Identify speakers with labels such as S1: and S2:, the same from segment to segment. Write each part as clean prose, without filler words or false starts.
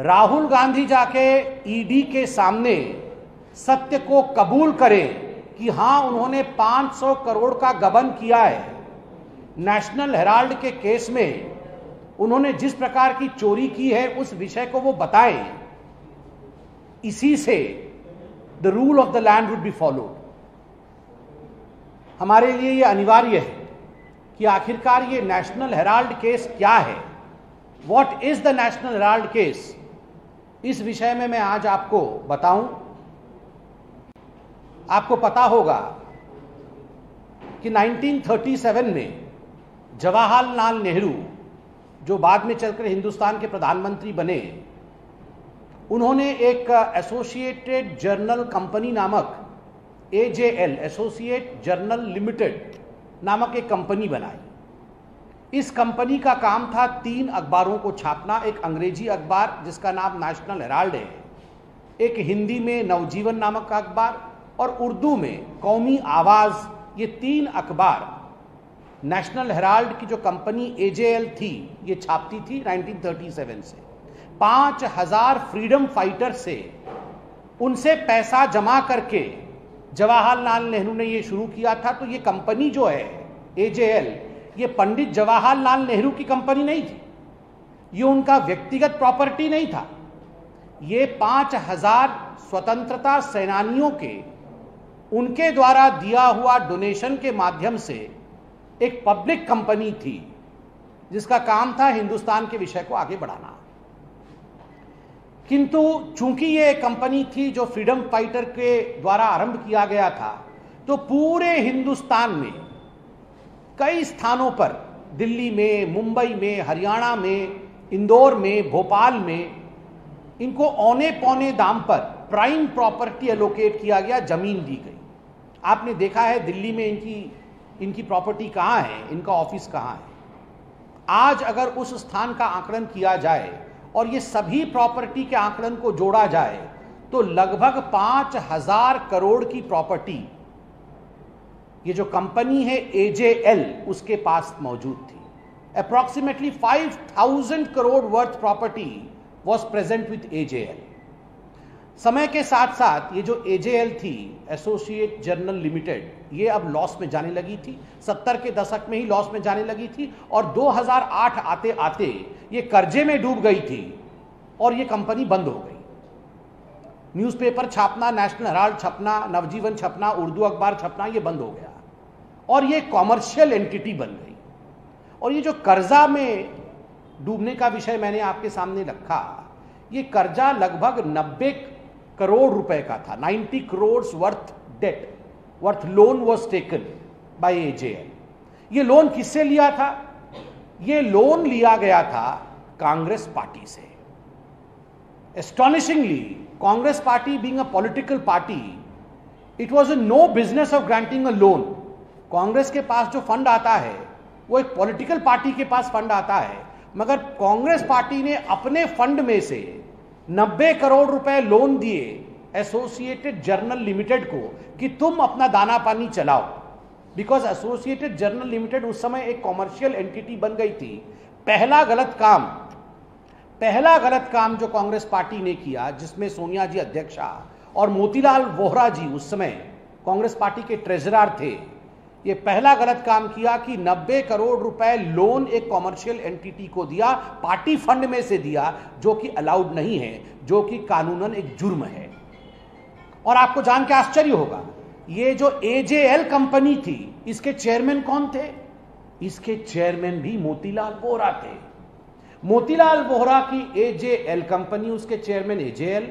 S1: राहुल गांधी जाके ईडी के सामने सत्य को कबूल करें कि हां उन्होंने 500 करोड़ का गबन किया है। नेशनल हेराल्ड के केस में उन्होंने जिस प्रकार की चोरी की है उस विषय को वो बताएं। इसी से the rule of the land would be followed. हमारे लिए यह अनिवार्य है कि आखिरकार ये नेशनल हेराल्ड केस क्या है, what is the national Herald case, इस विषय में मैं आज आपको बताऊं। आपको पता होगा कि 1937 में जवाहरलाल नेहरू, जो बाद में चलकर हिंदुस्तान के प्रधानमंत्री बने, उन्होंने एक एसोसिएटेड जर्नल कंपनी नामक AJL, एसोसिएट जर्नल लिमिटेड नामक एक कंपनी बनाई। इस कंपनी का काम था 3 अखबारों को छापना। एक अंग्रेजी अखबार जिसका नाम नेशनल हेराल्ड है, एक हिंदी में नवजीवन नामक का अखबार और उर्दू में कौमी आवाज। ये 3 अखबार नेशनल हेराल्ड की जो कंपनी AJL थी ये छापती थी 1937 से। 5000 फ्रीडम फाइटर से उनसे पैसा जमा करके जवाहरलाल नेहरू ने ये शुरू किया था। तो ये कंपनी जो है AJL, ये पंडित जवाहरलाल नेहरू की कंपनी नहीं थी, ये उनका व्यक्तिगत प्रॉपर्टी नहीं था। ये 5000 स्वतंत्रता सेनानियों के उनके द्वारा दिया हुआ डोनेशन के माध्यम से एक पब्लिक कंपनी थी जिसका काम था हिंदुस्तान के विषय को आगे बढ़ाना। किंतु चूंकि ये कंपनी थी जो फ्रीडम फाइटर के द्वारा आरंभ किया गया था, तो पूरे हिंदुस्तान में कई स्थानों पर, दिल्ली में, मुंबई में, हरियाणा में, इंदौर में, भोपाल में, इनको औने पौने दाम पर प्राइम प्रॉपर्टी एलोकेट किया गया, जमीन दी गई। आपने देखा है दिल्ली में इनकी प्रॉपर्टी कहां है, इनका ऑफिस कहां है। आज अगर उस स्थान का आंकड़न किया जाए और ये सभी प्रॉपर्टी के आंकड़न को जोड़ा जाए तो लगभग 5000 करोड़ की प्रॉपर्टी ये जो कंपनी है AJL उसके पास मौजूद थी। Approximately 5000 crore worth property was present with AJL। समय के साथ साथ ये जो AJL थी, एसोसिएट जर्नल लिमिटेड, ये अब लॉस में जाने लगी थी। 70 के दशक में ही लॉस में जाने लगी थी और 2008 आते आते ये कर्जे में डूब गई थी और ये कंपनी बंद हो गई। न्यूज़पेपर छापना, नेशनल हेराल्ड छपना, नवजीवन छपना, उर्दू अखबार छपना, ये बंद हो गया और ये कॉमर्शियल एंटिटी बन गई। और ये जो कर्जा में डूबने का विषय मैंने आपके सामने रखा, ये कर्जा लगभग 90 करोड़ रुपए का था। 90 crore worth loan was taken by AJL। ये लोन किससे लिया था? ये लोन लिया गया था कांग्रेस पार्टी से। Astonishingly, Congress party being a political party, it was no business of granting a loan. Congress के पास जो फंड आता है वो एक पॉलिटिकल पार्टी के पास फंड आता है, मगर कांग्रेस पार्टी ने अपने फंड में से 90 करोड़ रुपए लोन दिए एसोसिएटेड जर्नल लिमिटेड को कि तुम अपना दाना पानी चलाओ। बिकॉज एसोसिएटेड जर्नल लिमिटेड उस समय एक कॉमर्शियल एंटिटी बन गई थी। पहला गलत काम जो कांग्रेस पार्टी ने किया, जिसमें सोनिया जी अध्यक्षा और मोतीलाल वोहरा जी उस समय कांग्रेस पार्टी के ट्रेजरर थे, ये पहला गलत काम किया कि 90 करोड़ रुपए लोन एक कॉमर्शियल एंटिटी को दिया, पार्टी फंड में से दिया, जो कि अलाउड नहीं है, जो कि कानूनन एक जुर्म है। और आपको जान के आश्चर्य होगा, ये जो AJL कंपनी थी, इसके चेयरमैन कौन थे? इसके चेयरमैन भी मोतीलाल वोहरा थे। मोतीलाल वोहरा की AJL कंपनी, उसके चेयरमैन AJL,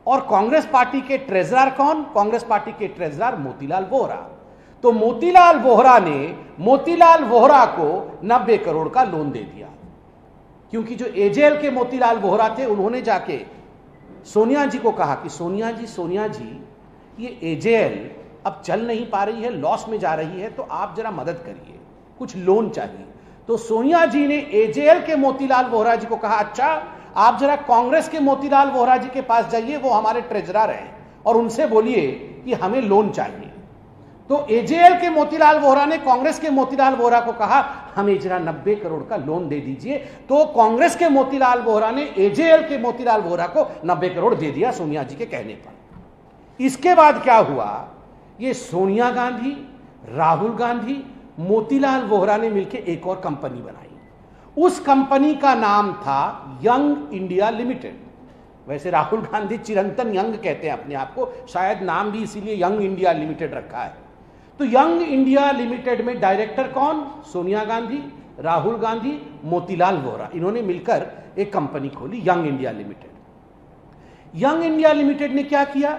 S1: और कांग्रेस पार्टी के ट्रेजरर कौन? कांग्रेस पार्टी के ट्रेजरर मोतीलाल वोहरा। तो मोतीलाल वोहरा ने मोतीलाल वोहरा को 90 करोड़ का लोन दे दिया, क्योंकि जो AJL के मोतीलाल वोहरा थे, उन्होंने जाके सोनिया जी को कहा कि सोनिया जी, ये AJL अब चल नहीं पा रही है, लॉस में जा रही है, तो आप जरा मदद करिए, कुछ लोन चाहिए। तो सोनिया जी ने AJL के मोतीलाल वोहरा जी को कहा, अच्छा आप जरा कांग्रेस के मोतीलाल वोहरा जी के पास जाइए, वो हमारे ट्रेजरर हैं, और उनसे बोलिए कि हमें लोन चाहिए। तो एजेएल के मोतीलाल वोहरा ने कांग्रेस के मोतीलाल वोहरा को कहा हमें जरा 90 करोड़ का लोन दे दीजिए, तो कांग्रेस के मोतीलाल वोहरा ने एजेएल के मोतीलाल वोहरा को 90 करोड़ दे दिया सोनिया जी के कहने पर। इसके बाद क्या हुआ, ये सोनिया गांधी, राहुल गांधी, मोतीलाल वोहरा ने मिलकर एक और कंपनी बनाई। उस कंपनी का नाम था यंग इंडिया लिमिटेड। वैसे राहुल गांधी चिरंतन यंग कहते हैं अपने आप को, शायद नाम भी इसीलिए यंग इंडिया लिमिटेड रखा है। तो यंग इंडिया लिमिटेड में डायरेक्टर कौन, सोनिया गांधी, राहुल गांधी, मोतीलाल वोहरा, इन्होंने मिलकर एक कंपनी खोली young India limited. Young India limited ने क्या किया,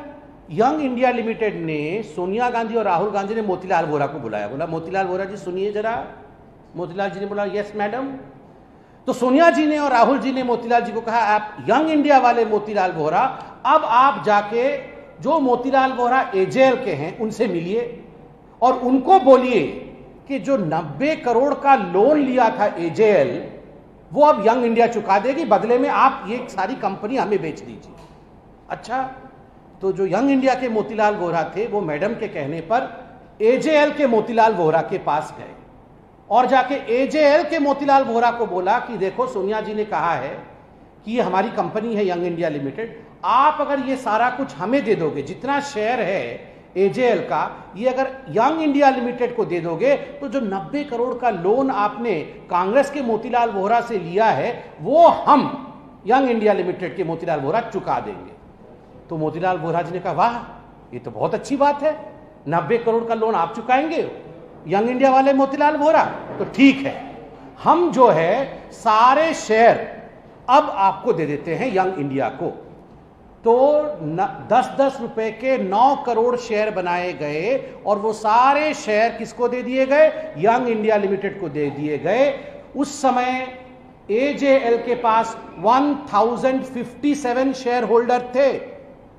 S1: यंग इंडिया लिमिटेड ने सोनिया गांधी और राहुल गांधी ने मोतीलाल वोहरा को बुलाया, बोला मोतीलाल वोहरा जी सुनिए जरा। मोतीलाल जी ने बोला यस मैडम। तो सोनिया जी ने और राहुल जी ने मोतीलाल जी को कहा आप यंग इंडिया वाले मोतीलाल वोहरा, अब आप जाके जो मोतीलाल वोहरा एजेएल के हैं उनसे मिलिए और उनको बोलिए कि जो 90 करोड़ का लोन लिया था एजेएल वो अब यंग इंडिया चुका देगी, बदले में आप ये सारी कंपनी हमें बेच दीजिए। अच्छा, तो जो यंग इंडिया के मोतीलाल वोहरा थे वो मैडम के कहने पर एजेएल के मोतीलाल वोहरा के पास गए और जाके एजेएल के मोतीलाल वोहरा को बोला कि देखो सोनिया जी ने कहा है कि ये हमारी कंपनी है यंग इंडिया लिमिटेड, आप अगर ये सारा कुछ हमें दे दोगे, जितना शेयर है एजेएल का ये अगर यंग इंडिया लिमिटेड को दे दोगे तो जो 90 करोड़ का लोन आपने कांग्रेस के मोतीलाल वोहरा से लिया है वो हम यंग इंडिया लिमिटेड के मोतीलाल वोहरा चुका देंगे। तो मोतीलाल वोहरा जी ने कहा वाह ये तो बहुत अच्छी बात है, 90 करोड़ का लोन आप चुकाएंगे यंग इंडिया वाले मोतीलाल वोहरा, तो ठीक है हम जो है सारे शेयर अब आपको दे देते हैं यंग इंडिया को। तो 10-10 रुपए के 9 करोड़ शेयर बनाए गए और वो सारे शेयर किसको दे दिए गए, यंग इंडिया लिमिटेड को दे दिए गए। उस समय एजेएल के पास 1057 शेयर होल्डर थे,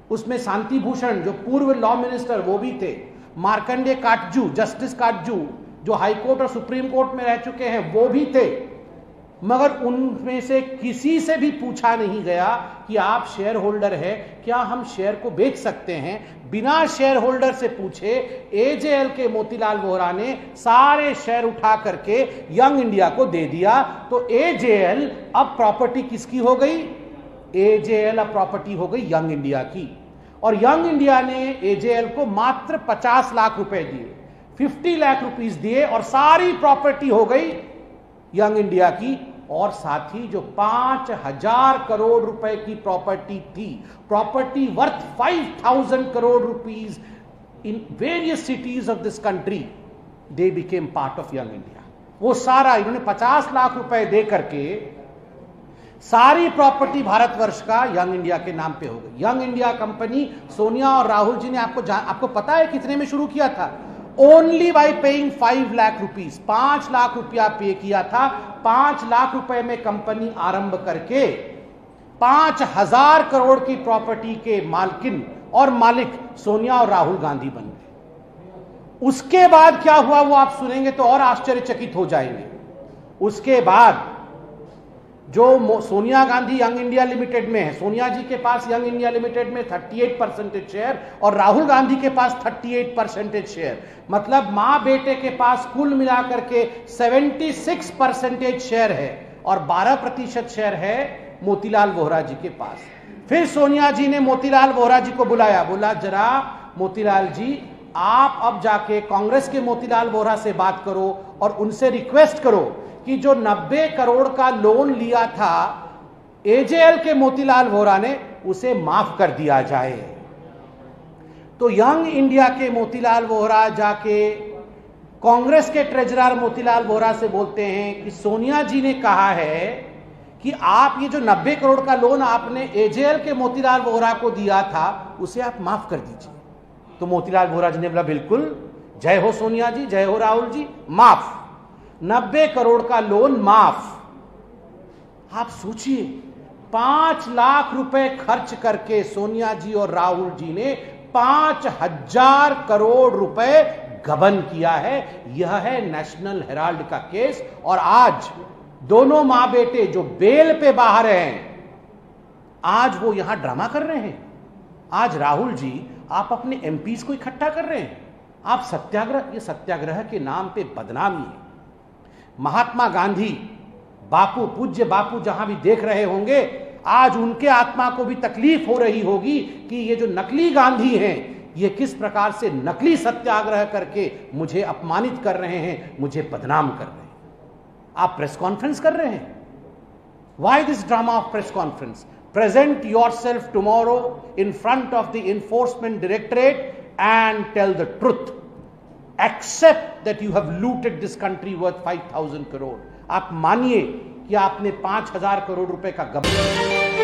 S1: उसमें शांति भूषण जो पूर्व लॉ मिनिस्टर वो भी थे, मार्कंडे काटजू, जस्टिस काटजू जो हाई कोर्ट और सुप्रीम कोर्ट में रह चुके हैं वो भी थे, मगर उनमें से किसी से भी पूछा नहीं गया कि आप शेयर होल्डर है, क्या हम शेयर को बेच सकते हैं। बिना शेयर होल्डर से पूछे एजेएल के मोतीलाल वोहरा ने सारे शेयर उठा करके यंग इंडिया को दे दिया। तो एजेएल अब प्रॉपर्टी किसकी हो गई, एजेएल अब प्रॉपर्टी हो गई यंग इंडिया की। और यंग इंडिया ने एजेएल को मात्र 50 लाख रुपए दिए, 50 लाख रुपीस दिए और सारी प्रॉपर्टी हो गई यंग इंडिया की। और साथ ही जो 5000 करोड़ रुपए की प्रॉपर्टी थी, property worth 5000 crore rupees in various cities of this country, they became part of young India. वो सारा इन्होंने 50 लाख रुपए दे करके सारी प्रॉपर्टी भारतवर्ष का यंग इंडिया के नाम पे हो गई। यंग इंडिया कंपनी सोनिया और राहुल जी ने आपको पता है कितने में शुरू किया था, only by paying 5 lakh rupees, 5 lakh रुपया पे किया था। 5 लाख रुपए में कंपनी आरंभ करके 5000 करोड़ की प्रॉपर्टी के मालकिन और मालिक सोनिया और राहुल गांधी बन गए। उसके बाद क्या हुआ वो आप सुनेंगे तो और आश्चर्यचकित हो जाएंगे। उसके बाद जो Sonia Gandhi young India limited में है, सोनिया जी के पास यंग इंडिया लिमिटेड में 38% शेयर और राहुल गांधी के पास 38% शेयर, मतलब मां बेटे के पास कुल मिलाकर के 76% शेयर है और 12% शेयर है मोतीलाल वोहरा जी के पास। फिर सोनिया जी ने मोतीलाल वोहरा जी को बुलाया, बोला जरा मोतीलाल जी आप अब जाके कांग्रेस के मोतीलाल वोहरा से बात करो और उनसे रिक्वेस्ट करो कि जो 90 करोड़ का लोन लिया था एजेएल के मोतीलाल वोहरा ने उसे माफ कर दिया जाए। तो यंग इंडिया के मोतीलाल वोहरा जाके कांग्रेस के ट्रेजरर मोतीलाल वोहरा से बोलते हैं कि सोनिया जी ने कहा है कि आप ये जो 90 करोड़ का लोन आपने एजेएल के मोतीलाल वोहरा को दिया था उसे आप माफ कर दीजिए। तो मोतीलाल वोहरा जी ने बोला बिल्कुल, जय हो सोनिया जी, जय हो राहुल जी, माफ, 90 करोड़ का लोन माफ। आप सोचिए 5 लाख रुपए खर्च करके सोनिया जी और राहुल जी ने 5000 करोड़ रुपए गबन किया है। यह है नेशनल हेराल्ड का केस। और आज दोनों मां बेटे जो बेल पे बाहर हैं, आज वो यहां ड्रामा कर रहे हैं। आज राहुल जी आप अपने एमपीज को इकट्ठा कर रहे हैं आप सत्याग्रह, ये सत्याग्रह के नाम पे बदनामी है। महात्मा गांधी, बापू, पूज्य बापू जहां भी देख रहे होंगे, आज उनके आत्मा को भी तकलीफ हो रही होगी कि ये जो नकली गांधी हैं, ये किस प्रकार से नकली सत्याग्रह करके मुझे अपमानित कर रहे हैं, मुझे बदनाम कर रहे हैं। आप प्रेस कॉन्फ्रेंस कर रहे हैं। Why this drama of press conference? Present yourself tomorrow in front of the enforcement directorate and tell the truth. Accept that you have looted this country worth 5,000 crore. आप मानिए कि आपने 5,000 करोड़ रुपए का गबन